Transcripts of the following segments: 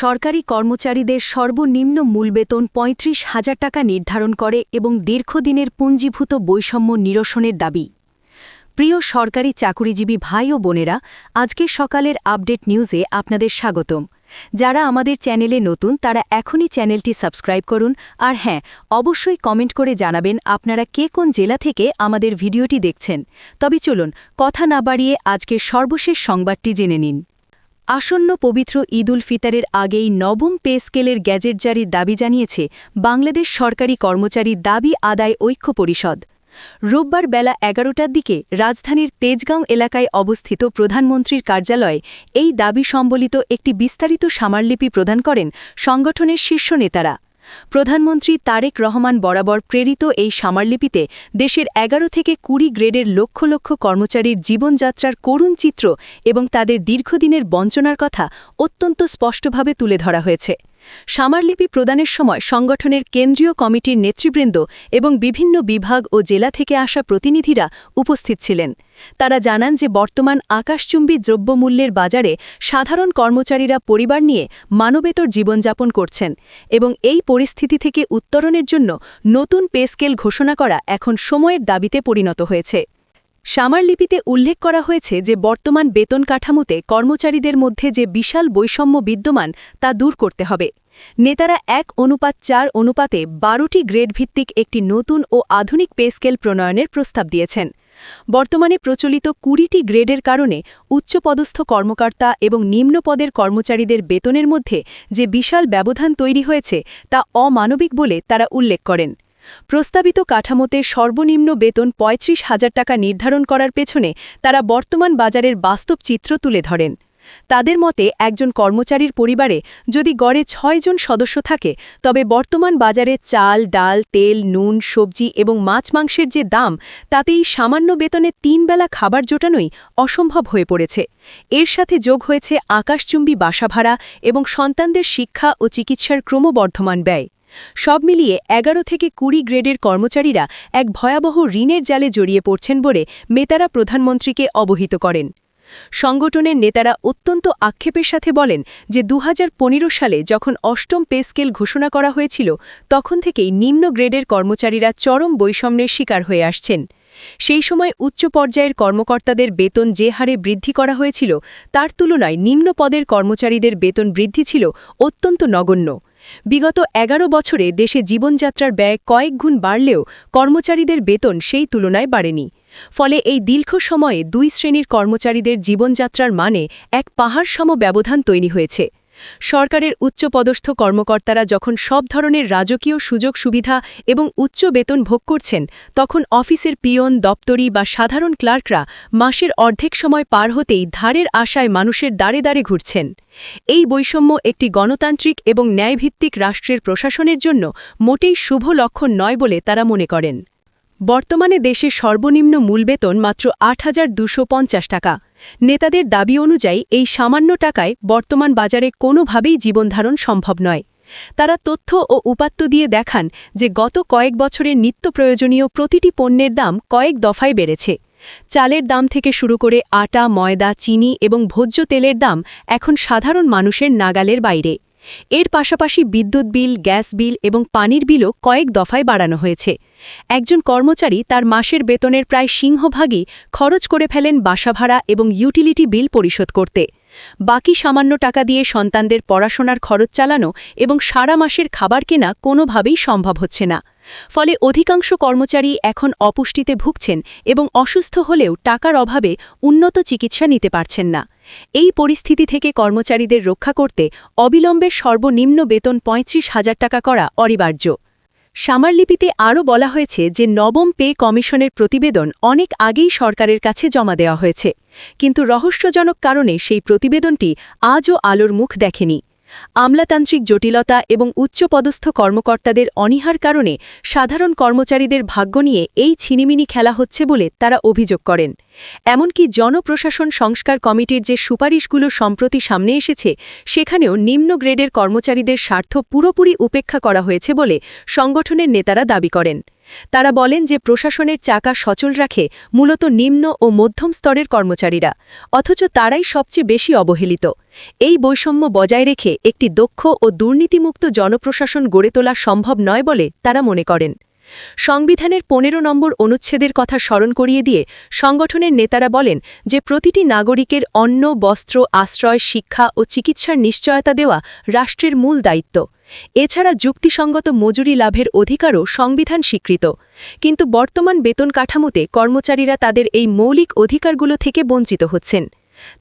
সরকারি কর্মচারীদের সর্বনিম্ন মূলবেতন ৩৫,০০০ টাকা নির্ধারণ করে এবং দীর্ঘদিনের পুঞ্জীভূত বৈষম্য নিরসনের দাবি। প্রিয় সরকারি চাকুরিজীবী ভাই ও বোনেরা, আজকের সকালের আপডেট নিউজে আপনাদের স্বাগতম। যারা আমাদের চ্যানেলে নতুন তারা এখনই চ্যানেলটি সাবস্ক্রাইব করুন, আর হ্যাঁ, অবশ্যই কমেন্ট করে জানাবেন আপনারা কে কোন জেলা থেকে আমাদের ভিডিওটি দেখছেন। তবে চলুন কথা না বাড়িয়ে আজকের সর্বশেষ সংবাদটি জেনে নিন। আসন্ন পবিত্র ঈদ উল ফিতরের আগেই নবম পে স্কেলের গ্যাজেট জারির দাবি জানিয়েছে বাংলাদেশ সরকারি কর্মচারী দাবি আদায় ঐক্য পরিষদ। রোববার বেলা ১১টার দিকে রাজধানীর তেজগাঁও এলাকায় অবস্থিত প্রধানমন্ত্রীর কার্যালয়ে এই দাবি সম্বলিত একটি বিস্তারিত স্মারকলিপি প্রদান করেন সংগঠনের শীর্ষ নেতারা। প্রধানমন্ত্রী তারেক রহমান বরাবর প্রেরিত এই স্মারকলিপিতে দেশের ১১ থেকে ২০ গ্রেডের লক্ষ লক্ষ কর্মচারীর জীবনযাত্রার করুণ চিত্র এবং তাদের দীর্ঘদিনের বঞ্চনার কথা অত্যন্ত স্পষ্টভাবে তুলে ধরা হয়েছে। স্মারকলিপি প্রদানের সময় সংগঠনের কেন্দ্রীয় কমিটির নেতৃবৃন্দ এবং বিভিন্ন বিভাগ ও জেলা থেকে আসা প্রতিনিধিরা উপস্থিত ছিলেন। তারা জানান যে বর্তমান আকাশচুম্বী দ্রব্যমূল্যের বাজারে সাধারণ কর্মচারীরা পরিবার নিয়ে মানবেতর জীবনযাপন করছেন এবং এই পরিস্থিতি থেকে উত্তরণের জন্য নতুন পে স্কেল ঘোষণা করা এখন সময়ের দাবিতে পরিণত হয়েছে। স্মারকলিপিতে উল্লেখ করা হয়েছে যে বর্তমান বেতন কাঠামোতে কর্মচারীদের মধ্যে যে বিশাল বৈষম্য বিদ্যমান তা দূর করতে হবে। নেতারা ১:৪ অনুপাতে ১২টি গ্রেড ভিত্তিক একটি নতুন ও আধুনিক পে স্কেল প্রণয়নের প্রস্তাব দিয়েছেন। বর্তমানে প্রচলিত ২০টি গ্রেডের কারণে উচ্চপদস্থ কর্মকর্তা এবং নিম্ন পদের কর্মচারীদের বেতনের মধ্যে যে বিশাল ব্যবধান তৈরি হয়েছে তা অমানবিক বলে তারা উল্লেখ করেন। প্রস্তাবিত কাঠামোতে সর্বনিম্ন বেতন ৩৫,০০০ টাকা নির্ধারণ করার পেছনে তারা বর্তমান বাজারের বাস্তব চিত্র তুলে ধরেন। তাদের মতে একজন কর্মচারীর পরিবারে যদি গড়ে ৬ জন সদস্য থাকে তবে বর্তমান বাজারে চাল, ডাল, তেল, নুন, সবজি এবং মাছ মাংসের যে দাম তাতেই সামান্য বেতনে ৩ বেলা খাবার জোটানোই অসম্ভব হয়ে পড়েছে। এর সাথে যোগ হয়েছে আকাশচুম্বী বাসা ভাড়া এবং সন্তানদের শিক্ষা ও চিকিৎসার ক্রমবর্ধমান ব্যয়। সব মিলিয়ে ১১ থেকে ২০ গ্রেডের কর্মচারীরা এক ভয়াবহ ঋণের জালে জড়িয়ে পড়ছেন বলে নেতারা প্রধানমন্ত্রীকে অবহিত করেন। সংগঠনের নেতারা অত্যন্ত আক্ষেপের সাথে বলেন যে ২০১৫ সালে যখন অষ্টম পে স্কেল ঘোষণা করা হয়েছিল তখন থেকেই নিম্ন গ্রেডের কর্মচারীরা চরম বৈষম্যের শিকার হয়ে আসছেন। সেই সময় উচ্চ পর্যায়ের কর্মকর্তাদের বেতন যে হারে বৃদ্ধি করা হয়েছিল তার তুলনায় নিম্ন পদের কর্মচারীদের বেতন বৃদ্ধি ছিল অত্যন্ত নগণ্য। বিগত ১১ বছরে দেশে জীবনযাত্রার ব্যয় কয়েক গুণ বাড়লেও কর্মচারীদের বেতন সেই তুলনায় বাড়েনি। ফলে এই দীর্ঘ সময়ে ২ শ্রেণীর কর্মচারীদের জীবনযাত্রার মানে এক পাহাড়সম ব্যবধান তৈরি হয়েছে। সরকারের উচ্চপদস্থ কর্মকর্তারা যখন সব ধরনের রাজকীয় সুযোগ সুবিধা এবং উচ্চ বেতন ভোগ করছেন তখন অফিসের পিয়ন, দপ্তরি বা সাধারণ ক্লার্করা মাসের অর্ধেক সময় পার হতেই ধারের আশায় মানুষের দ্বারে দ্বারে ঘুরছেন। এই বৈষম্য একটি গণতান্ত্রিক এবং ন্যায়ভিত্তিক রাষ্ট্রের প্রশাসনের জন্য মোটেই শুভ লক্ষণ নয় বলে তারা মনে করেন। বর্তমানে দেশে সর্বনিম্ন মূলবেতন মাত্র ৮,২৫০ টাকা। নেতাদের দাবি অনুযায়ী এই সামান্য টাকায় বর্তমান বাজারে কোনোভাবেই জীবনধারণ সম্ভব নয়। তারা তথ্য ও উপাত্ত দিয়ে দেখান যে গত কয়েক বছরে নিত্য প্রয়োজনীয় প্রতিটি পণ্যের দাম কয়েক দফায় বেড়েছে। চালের দাম থেকে শুরু করে আটা, ময়দা, চিনি এবং ভোজ্য তেলের দাম এখন সাধারণ মানুষের নাগালের বাইরে। এর পাশাপাশি বিদ্যুৎ বিল, গ্যাস বিল এবং পানির বিলও কয়েক দফায় বাড়ানো হয়েছে। একজন কর্মচারী তার মাসের বেতনের প্রায় সিংহভাগই খরচ করে ফেলেন বাসা ভাড়া এবং ইউটিলিটি বিল পরিশোধ করতে। বাকি সামান্য টাকা দিয়ে সন্তানদের পড়াশোনার খরচ চালানো এবং সারা মাসের খাবার কেনা কোনোভাবেই সম্ভব হচ্ছে না। ফলে অধিকাংশ কর্মচারী এখন অপুষ্টিতে ভুগছেন এবং অসুস্থ হলেও টাকার অভাবে উন্নত চিকিৎসা নিতে পারছেন না। এই পরিস্থিতি থেকে কর্মচারীদের রক্ষা করতে অবিলম্বে সর্বনিম্ন বেতন ৩৫,০০০ টাকা করা অনিবার্য। স্মারকলিপিতে আরও বলা হয়েছে যে নবম পে কমিশনের প্রতিবেদন অনেক আগেই সরকারের কাছে জমা দেওয়া হয়েছে, কিন্তু রহস্যজনক কারণে সেই প্রতিবেদনটি আজও আলোর মুখ দেখেনি। আমলাতান্ত্রিক জটিলতা এবং উচ্চপদস্থ কর্মকর্তাদের অনীহার কারণে সাধারণ কর্মচারীদের ভাগ্য নিয়ে এই ছিনিমিনি খেলা হচ্ছে বলে তারা অভিযোগ করেন। এমনকি জনপ্রশাসন সংস্কার কমিটির যে সুপারিশগুলো সম্প্রতি সামনে এসেছে সেখানেও নিম্ন গ্রেডের কর্মচারীদের স্বার্থ পুরোপুরি উপেক্ষা করা হয়েছে বলে সংগঠনের নেতারা দাবি করেন। তারা বলেন যে প্রশাসনের চাকা সচল রাখে মূলত নিম্ন ও মধ্যম স্তরের কর্মচারীরা, অথচ তারাই সবচেয়ে বেশি অবহেলিত। এই বৈষম্য বজায় রেখে একটি দক্ষ ও দুর্নীতিমুক্ত জনপ্রশাসন গড়ে তোলা সম্ভব নয় বলে তারা মনে করেন। সংবিধানের ১৫ নম্বর অনুচ্ছেদের কথা স্মরণ করিয়ে দিয়ে সংগঠনের নেতারা বলেন যে প্রতিটি নাগরিকের অন্ন, বস্ত্র, আশ্রয়, শিক্ষা ও চিকিৎসার নিশ্চয়তা দেওয়া রাষ্ট্রের মূল দায়িত্ব। এছাড়া যুক্তিসঙ্গত মজুরি লাভের অধিকারও সংবিধান স্বীকৃত। কিন্তু বর্তমান বেতন কাঠামোতে কর্মচারীরা তাদের এই মৌলিক অধিকারগুলো থেকে বঞ্চিত হচ্ছেন।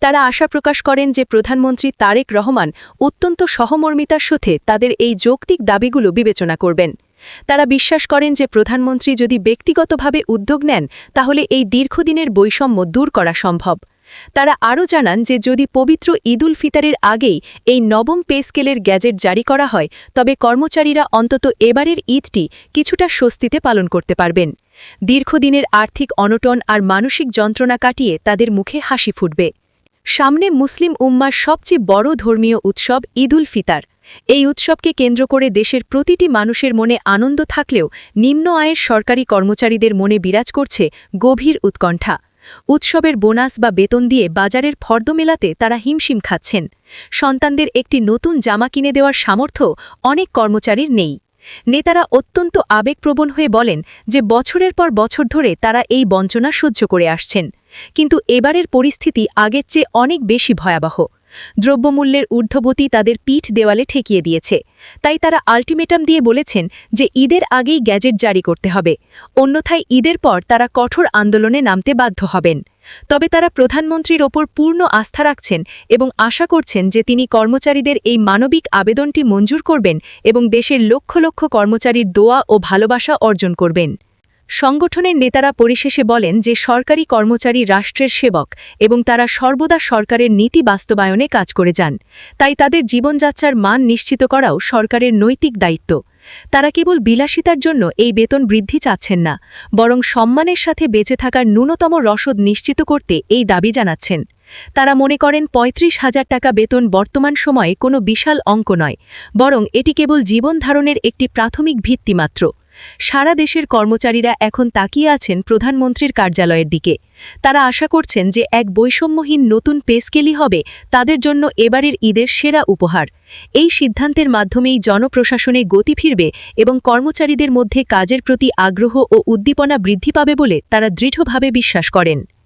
তারা আশা প্রকাশ করেন যে প্রধানমন্ত্রী তারেক রহমান অত্যন্ত সহমর্মিতার সাথে তাদের এই যৌক্তিক দাবিগুলো বিবেচনা করবেন। তারা বিশ্বাস করেন যে প্রধানমন্ত্রী যদি ব্যক্তিগতভাবে উদ্যোগ নেন তাহলে এই দীর্ঘদিনের বৈষম্য দূর করা সম্ভব। তারা আরও জানান যে যদি পবিত্র ঈদুল ফিতরের আগেই এই নবম পে স্কেলের গ্যাজেট জারি করা হয় তবে কর্মচারীরা অন্তত এবারের ঈদটি কিছুটা স্বস্তিতে পালন করতে পারবেন। দীর্ঘদিনের আর্থিক অনটন আর মানসিক যন্ত্রণা কাটিয়ে তাদের মুখে হাসি ফুটবে। সামনে মুসলিম উম্মার সবচেয়ে বড় ধর্মীয় উৎসব ঈদুল ফিতর। এই উৎসবকে কেন্দ্র করে দেশের প্রতিটি মানুষের মনে আনন্দ থাকলেও নিম্ন আয়ের সরকারি কর্মচারীদের মনে বিরাজ করছে গভীর উৎকণ্ঠা। উৎসবের বোনাস বা বেতন দিয়ে বাজারের ফর্দ মেলাতে তারা হিমশিম খাচ্ছেন। সন্তানদের একটি নতুন জামা কিনে দেওয়ার সামর্থ্য অনেক কর্মচারীর নেই। নেতারা অত্যন্ত আবেগপ্রবণ হয়ে বলেন যে বছরের পর বছর ধরে তারা এই বঞ্চনা সহ্য করে আসছেন, কিন্তু এবারের পরিস্থিতি আগের চেয়ে অনেক বেশি ভয়াবহ। দ্রব্যমূল্যের ঊর্ধ্বগতি তাদের পিঠ দেওয়ালে ঠেকিয়ে দিয়েছে। তাই তারা আল্টিমেটাম দিয়ে বলেছেন যে ঈদের আগেই গ্যাজেট জারি করতে হবে, অন্যথায় ঈদের পর তারা কঠোর আন্দোলনে নামতে বাধ্য হবেন। তবে তারা প্রধানমন্ত্রীর ওপর পূর্ণ আস্থা রাখছেন এবং আশা করছেন যে তিনি কর্মচারীদের এই মানবিক আবেদনটি মঞ্জুর করবেন এবং দেশের লক্ষ লক্ষ কর্মচারীর দোয়া ও ভালোবাসা অর্জন করবেন। সংগঠনের নেতারা পরিশেষে বলেন যে সরকারি কর্মচারী রাষ্ট্রের সেবক এবং তারা সর্বদা সরকারের নীতি বাস্তবায়নে কাজ করে যান। তাই তাদের জীবনযাত্রার মান নিশ্চিত করাও সরকারের নৈতিক দায়িত্ব। তারা কেবল বিলাসিতার জন্য এই বেতন বৃদ্ধি চাচ্ছেন না, বরং সম্মানের সাথে বেঁচে থাকার ন্যূনতম রসদ নিশ্চিত করতে এই দাবি জানাচ্ছেন। তারা মনে করেন ৩৫,০০০ টাকা বেতন বর্তমান সময়ে কোনো বিশাল অঙ্ক নয়, বরং এটি কেবল জীবন ধারণের একটি প্রাথমিক ভিত্তি মাত্র। সারা দেশের কর্মচারীরা এখন তাকিয়ে আছেন প্রধানমন্ত্রীর কার্যালয়ের দিকে। তারা আশা করছেন যে এক বৈষম্যহীন নতুন পে স্কেলই হবে তাদের জন্য এবারের ঈদের সেরা উপহার। এই সিদ্ধান্তের মাধ্যমেই জনপ্রশাসনে গতি ফিরবে এবং কর্মচারীদের মধ্যে কাজের প্রতি আগ্রহ ও উদ্দীপনা বৃদ্ধি পাবে বলে তারা দৃঢ়ভাবে বিশ্বাস করেন।